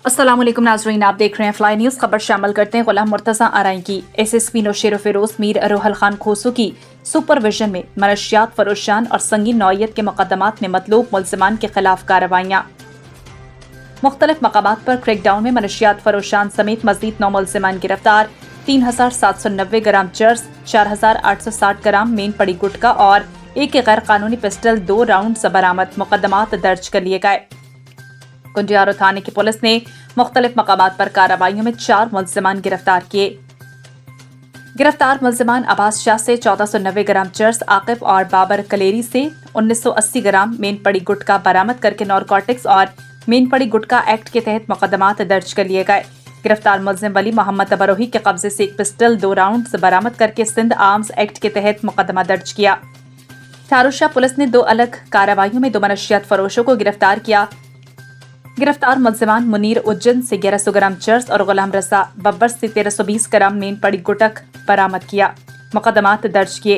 अस्सलाम वालेकुम नाज़रीन, आप देख रहे हैं फ्लाई न्यूज़। खबर शामिल करते हैं गुलाम मुर्तज़ा आरई की। SSP नौशेर फिरोज मीर रोहल खान खोसू की सुपरविजन में मनशियात फरोशान और संगीन नौयत के मुकदमात में मतलूब मुल्ज़िमान के खिलाफ कार्रवाइयाँ। मुख्तलिफ मकामात पर क्रैकडाउन में मनशियात फरोशान समेत मजीद 9 मुल्ज़िमान गिरफ्तार। 3790 ग्राम चर्स, 4860 ग्राम मेन पड़ी गुटका और एक गैर कानूनी पिस्टल 2 राउंड बरामद। मुकदमात दर्ज कर लिए गए। कुंजियारो थाने की पुलिस ने मुख्तलिफ मकामात पर कार्रवाइयों में 4 मुल्ज़िमान गिरफ्तार किए। गिरफ्तार मुल्ज़िमान अब्बास शाह से 1490 ग्राम चर्स, आकिब और बाबर कलेरी से 1980 ग्राम मेन पड़ी गुटका बरामद करके नारकोटिक्स और मेन पड़ी गुटका एक्ट के तहत मुकदमात दर्ज कर लिए गए। गिरफ्तार मुल्ज़िम वली मोहम्मद बरोही के कब्जे से एक पिस्टल 2 राउंड बरामद करके सिंध आर्म्स एक्ट के तहत मुकदमा दर्ज किया। थारूशाह पुलिस ने 2 अलग कार्रवाइयों में 2 मनशियात फरोशों को गिरफ्तार किया। गिरफ्तार मुल्ज़िमान मुनीर उज्जैन से 1100 ग्राम चर्स और गुलाम रजा बब्बर से 1320 ग्राम मेन पड़ी गुटक बरामद किया। मुकदमात दर्ज किए।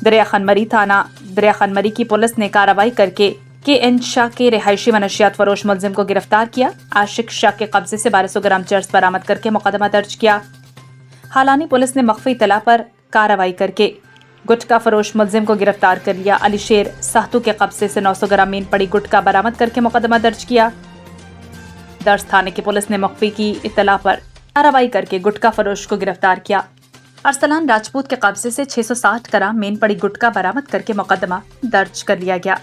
दरिया खनमरी थाना दरिया खनमरी की पुलिस ने कार्रवाई करके KN शाह के रिहायशी मनशियात फरोश मुल्ज़िम को गिरफ्तार किया। आशिक शाह के कब्जे से 1200 ग्राम चर्स बरामद करके मुकदमा दर्ज किया। हालानी पुलिस ने मख्फी इतला पर कार्रवाई करके गुटका फरोश मुल्ज़िम को गिरफ्तार कर लिया। अली शेर साहतू के कब्जे से 900 ग्राम मेन पड़ी गुटका बरामद करके मुकदमा दर्ज किया। दर्ज थाने की पुलिस ने मख्फी की इत्तला पर कार्रवाई करके गुटका फरोश को गिरफ्तार किया। अरसलान राजपूत के कब्जे से 660 ग्राम मेन पड़ी गुटका बरामद करके मुकदमा दर्ज कर लिया गया।